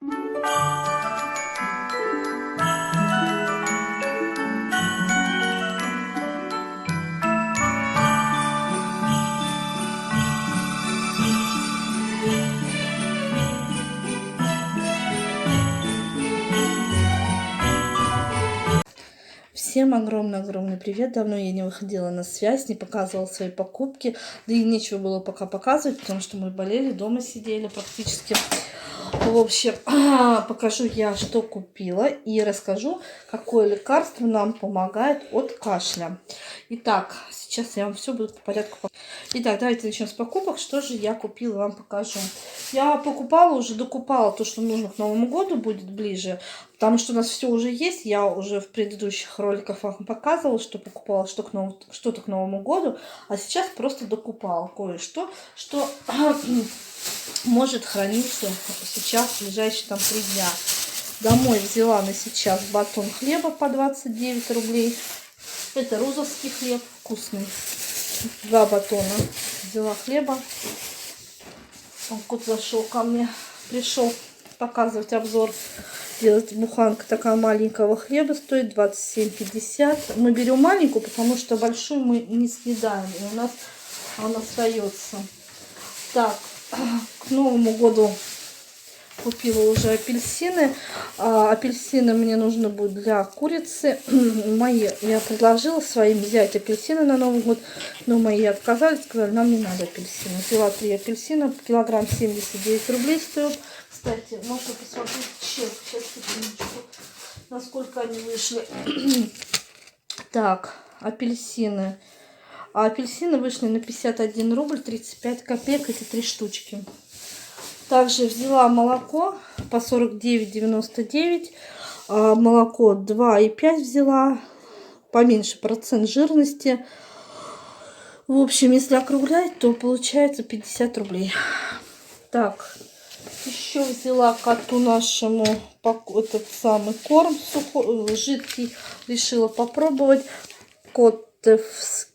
Всем огромный-огромный привет. Давно я не выходила на связь, не показывала свои покупки. Да и нечего было пока показывать, потому что мы болели, дома сидели практически. В общем, покажу я, что купила, и расскажу, какое лекарство нам помогает от кашля. Итак, сейчас я вам все буду по порядку. Итак, давайте начнем с покупок. Что же я купила, вам покажу. Я покупала, уже докупала то, что нужно к Новому году, будет ближе. Потому что у нас все уже есть. Я уже в предыдущих роликах вам показывала, что покупала что-то к Новому году. А сейчас просто докупала кое-что, что может храниться сейчас в ближайшие 3 дня. Домой взяла на сейчас батон хлеба по 29 рублей. Это рузовский хлеб, вкусный. 2 батона взяла хлеба. Он кот зашел ко мне, пришел показывать обзор, делать буханка такая маленького хлеба, стоит 27,50. Мы берем маленькую, потому что большую мы не съедаем, и у нас он остается. Так, к Новому году купила уже апельсины. Апельсины мне нужно будет для курицы. Мои я предложила своим взять апельсины на Новый год, но мои отказались, сказали, нам не надо апельсины. Взяла 3 апельсина, килограмм 79 рублей стоил. Кстати, можно посмотреть чек. Сейчас, секундочку, насколько они вышли. Так, апельсины. А апельсины вышли на 51 рубль 35 копеек, эти 3 штучки. Также взяла молоко по 49,99. Молоко 2,5 взяла. Поменьше процент жирности. В общем, если округлять, то получается 50 рублей. Так, еще взяла коту нашему этот самый корм жидкий. Решила попробовать.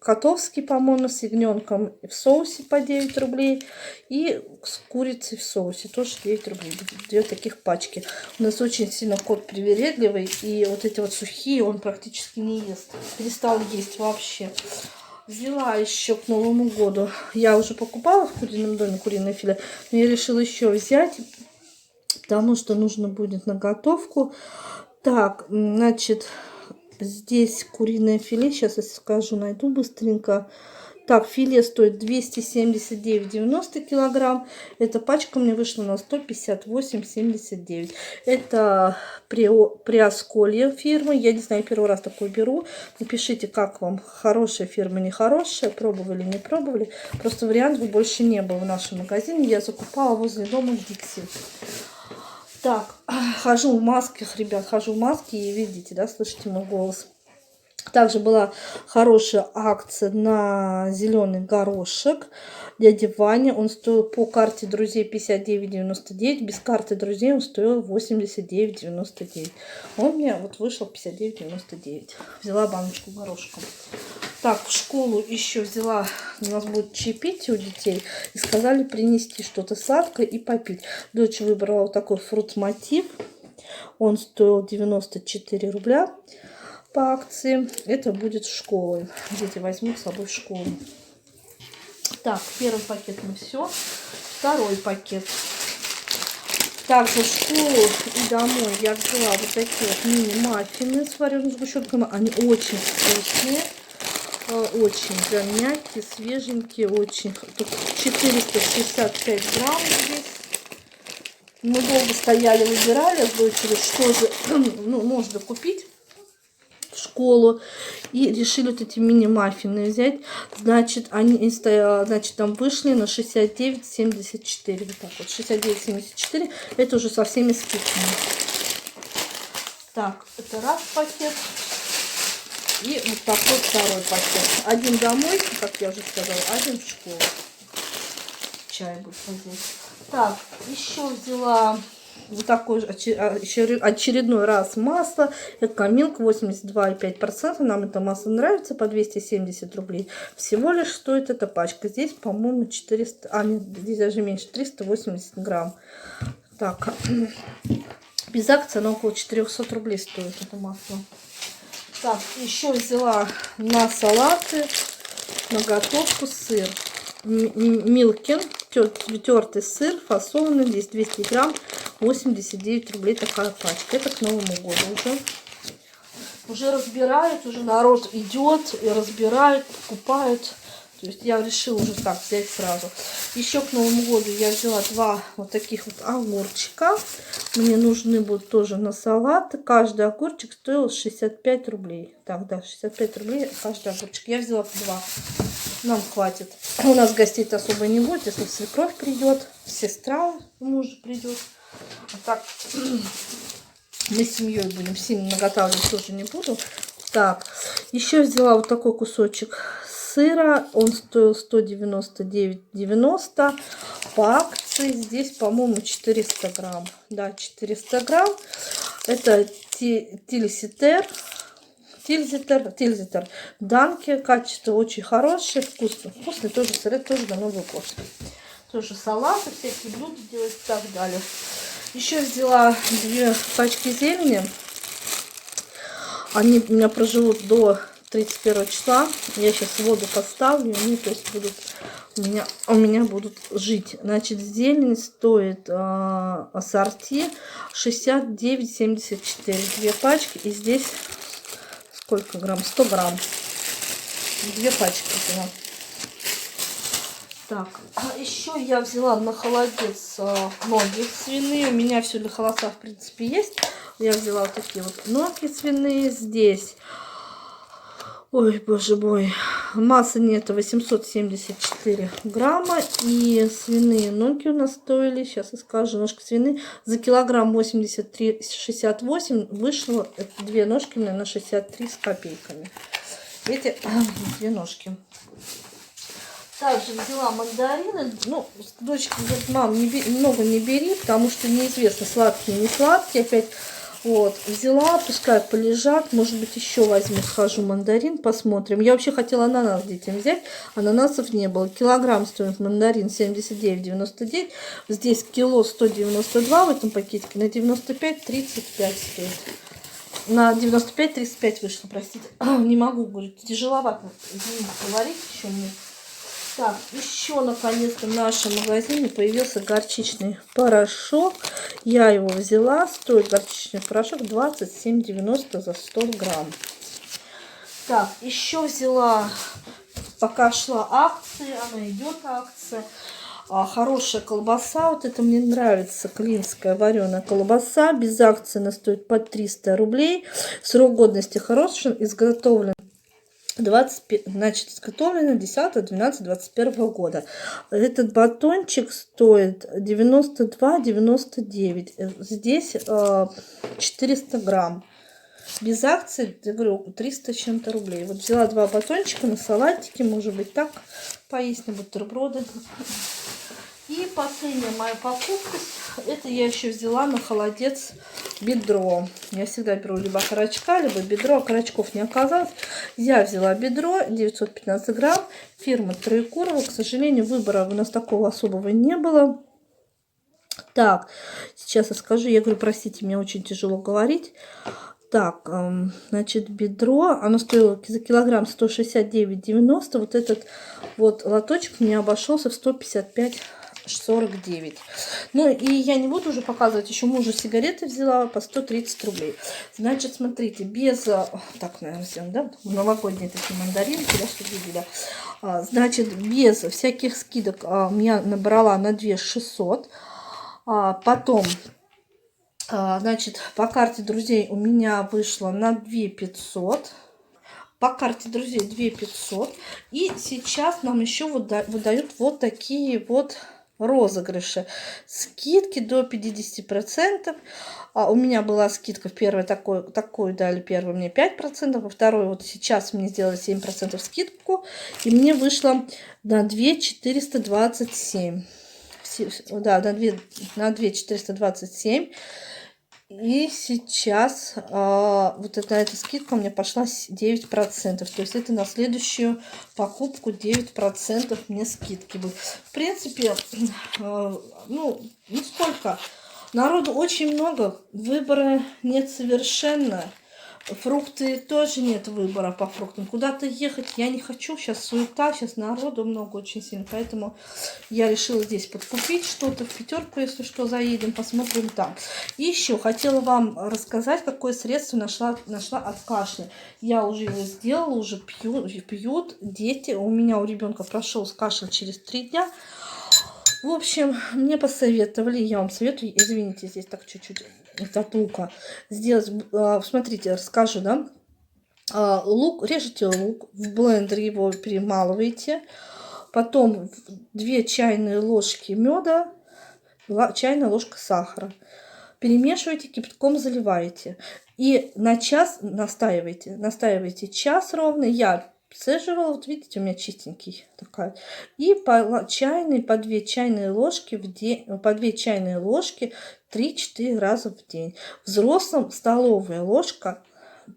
Котовский, по-моему, с ягненком в соусе по 9 рублей. И с курицей в соусе тоже 9 рублей. 2 таких пачки. У нас очень сильно кот привередливый. И вот эти вот сухие он практически не ест. Перестал есть вообще. Взяла еще к Новому году. Я уже покупала в курином доме куриное филе. Но я решила еще взять. Потому что нужно будет на готовку. Так, значит... Здесь куриное филе, сейчас я скажу, найду быстренько. Так, филе стоит 279,90 килограмм. Эта пачка мне вышла на 158,79. Это Приосколье фирмы. Я не знаю, первый раз такой беру. Напишите, как вам, хорошая фирма, нехорошая, пробовали, не пробовали. Просто вариантов больше не было в нашем магазине. Я закупала возле дома Дикси. Так, хожу в масках, ребят, хожу в маске, и видите, да, слышите мой голос. Также была хорошая акция на зеленый горошек дяди Ваня. Он стоил по карте друзей 59,99. Без карты друзей он стоил 89,99. Он мне вот вышел 59,99. Взяла баночку горошка. Так, в школу еще взяла, у нас будет чаепитие у детей, и сказали принести что-то сладкое и попить. Дочь выбрала вот такой фрут-мотив, он стоил 94 рубля по акции. Это будет в школу, дети возьмут с собой в школу. Так, первый пакет мы все, второй пакет. Также в школу и домой я взяла вот такие вот мини-маффины с вареными сгущенками, они очень вкусные. Очень прям мягкие, свеженькие, очень. Тут 465 грамм здесь. Мы долго стояли, выбирали с дочерью, что же можно купить в школу. И решили вот эти мини-маффины взять. Значит, там вышли на 69,74. Вот так вот, 69,74. Это уже со всеми скидками. Так, это раз пакет. И вот такой второй пакет. Один домой, как я уже сказала, один в школу. Чай будет здесь. Так, еще взяла вот такой очередной раз масло. Экомилк 82,5%. Нам это масло нравится по 270 рублей. Всего лишь стоит эта пачка. Здесь, по-моему, 400, нет, здесь даже меньше, 380 грамм. Так, Без акции оно около 400 рублей стоит, это масло. Так, еще взяла на салаты, на готовку сыр. Милкин, тертый сыр, фасованный, здесь 200 грамм, 89 рублей такая пачка. Это к Новому году уже. Уже разбирают, уже народ идет и разбирает, покупают. То есть я решила уже так взять сразу. Еще к Новому году я взяла 2 вот таких вот огурчика. Мне нужны будут тоже на салат. Каждый огурчик стоил 65 рублей. Так, да, 65 рублей каждый огурчик. Я взяла по 2. Нам хватит. У нас гостей-то особо не будет. Если свекровь придет, сестра мужа придет. А так мы с семьей будем. Сильно наготавливать тоже не буду. Так, еще взяла вот такой кусочек сыра. Он стоил 199,90. По акции здесь, по-моему, 400 грамм. Да, 400 грамм. Это Тильзитер. Данки. Качество очень хорошее. Вкусный тоже сыр. Это тоже на Новый год. Тоже салаты, всякие блюда делать и так далее. Еще взяла 2 пачки зелени. Они у меня проживут до 31 числа. Я сейчас воду поставлю, они то есть будут у меня будут жить. Значит, зелень стоит ассорти 69,74. 2 пачки. И здесь сколько грамм? 100 грамм. 2 пачки взяла. Так, еще я взяла на холодец ноги свиные. У меня все для холодца, в принципе, есть. Я взяла вот такие вот ноги свиные здесь. Ой, боже мой. Массы нет, 874 грамма. И свиные ноги у нас стоили, сейчас я скажу, ножки свиные. За килограмм 83,68 вышло 2 ножки у меня на 63 с копейками. Эти 2 ножки. Также взяла мандарины. Ну, дочка говорит, мам, много не бери, потому что неизвестно, сладкие, не сладкие. Опять вот, взяла, пускай полежат. Может быть, еще возьму, схожу мандарин, посмотрим. Я вообще хотела ананас детям взять. Ананасов не было. Килограмм стоит мандарин 79,99. Здесь кило 192 в этом пакетике. На 95,35 стоит. На 95,35 вышло, простите. Не могу, говорит, тяжеловато. Извините, говорить еще мне. Так, еще наконец-то в нашем магазине появился горчичный порошок. Я его взяла. Стоит горчичный порошок 27,90 за 100 грамм. Так, еще взяла, пока шла акция, она идет акция. Хорошая колбаса. Вот это мне нравится. Клинская вареная колбаса. Без акции она стоит по 300 рублей. Срок годности хороший. Изготовлен. Значит, изготовлено 10-12-21 года. Этот батончик стоит 92,99. Здесь 400 грамм. Без акции, я говорю, 300 с чем-то рублей. Вот взяла 2 батончика на салатике, может быть, так поесть на бутерброды. И последняя моя покупка, это я еще взяла на холодец бедро. Я всегда беру либо окорочка, либо бедро. Окорочков не оказалось. Я взяла бедро, 915 грамм, фирма Троекурово. К сожалению, выбора у нас такого особого не было. Так, сейчас я скажу, я говорю, простите, мне очень тяжело говорить. Так, значит, бедро, оно стоило за килограмм 169,90. Вот этот вот лоточек мне обошелся в 155,49. Ну и я не буду уже показывать, еще мужу сигареты взяла по 130 рублей. Значит, смотрите, без... Так, наверное, сделаем, да? Новогодние такие мандаринки, да, чтобы видели. Значит, без всяких скидок я набрала на 2600. Потом... Значит, по карте друзей у меня вышло на 2500. По карте друзей 2500. И сейчас нам еще выдают вот такие вот розыгрыши. Скидки до 50%. У меня была скидка в первой, такой дали первый мне 5%, во второй вот сейчас мне сделали 7% скидку. И мне вышло на 2427. Да, на 2427. И сейчас вот эта скидка у меня пошла 9%. То есть это на следующую покупку 9% мне скидки будет. В принципе, ну сколько? Народу очень много, выбора нет совершенно. Фрукты тоже нет выбора по фруктам. Куда-то ехать я не хочу. Сейчас суета, сейчас народу много очень сильно. Поэтому я решила здесь подкупить что-то. В пятерку, если что, заедем, посмотрим там. И еще хотела вам рассказать, какое средство нашла от кашля. Я уже его сделала, уже пьют дети. У меня у ребенка прошел кашель через 3 дня. В общем, мне посоветовали, я вам советую, извините, здесь так чуть-чуть от лука сделать. Смотрите, расскажу, да. Лук, режете лук, в блендере его перемалываете, потом 2 чайные ложки меда, чайная ложка сахара. Перемешиваете, кипятком заливаете. И на час настаивайте. Настаивайте час ровно. Я сцеживала, вот видите, у меня чистенький такая. И по 2 чайные ложки в день, по 2 чайные ложки 3-4 раза в день. Взрослым столовая ложка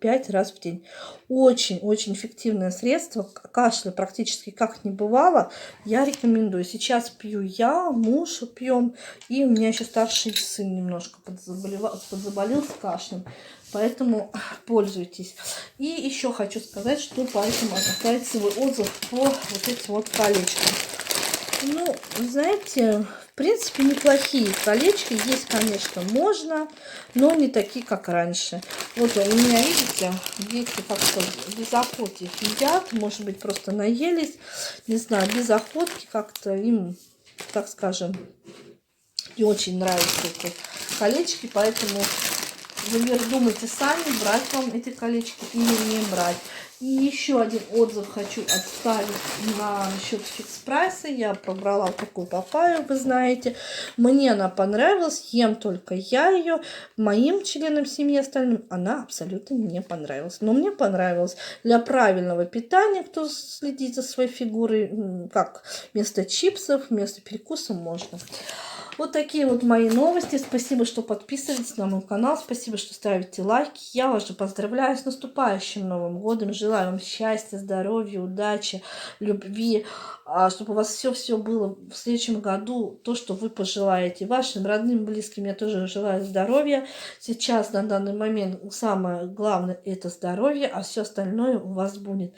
5 раз в день. Очень-очень эффективное средство. Кашля практически как не бывало. Я рекомендую. Сейчас пью я, муж пьем. И у меня еще старший сын немножко подзаболел с кашлем. Поэтому пользуйтесь. И еще хочу сказать, что поэтому оставить свой отзыв по вот этим вот колечкам. Ну, знаете, в принципе, неплохие колечки. Есть, конечно, можно, но не такие, как раньше. Вот у меня, видите, дети как-то без охоты их едят. Может быть, просто наелись. Не знаю, без охотки как-то им, так скажем, не очень нравятся эти колечки. Поэтому вы думайте сами, брать вам эти колечки или не брать. И еще один отзыв хочу оставить насчет фикс-прайса. Я пробрала вот такую папайю, вы знаете. Мне она понравилась, ем только я ее. Моим членам семьи остальным она абсолютно не понравилась. Но мне понравилась. Для правильного питания, кто следит за своей фигурой, как вместо чипсов, вместо перекуса можно. Вот такие вот мои новости. Спасибо, что подписываетесь на мой канал. Спасибо, что ставите лайки. Я вас же поздравляю с наступающим Новым годом. Желаю вам счастья, здоровья, удачи, любви. Чтобы у вас все было в следующем году. То, что вы пожелаете. Вашим родным, близким я тоже желаю здоровья. Сейчас, на данный момент, самое главное это здоровье. А все остальное у вас будет.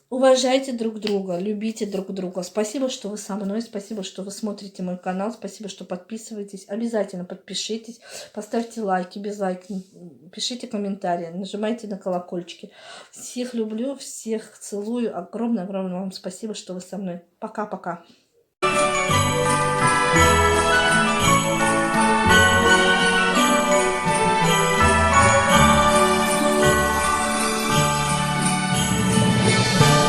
Уважайте друг друга, любите друг друга. Спасибо, что вы со мной, спасибо, что вы смотрите мой канал, спасибо, что подписываетесь. Обязательно подпишитесь, поставьте лайки, без лайков, пишите комментарии, нажимайте на колокольчики. Всех люблю, всех целую. Огромное-огромное вам спасибо, что вы со мной. Пока-пока.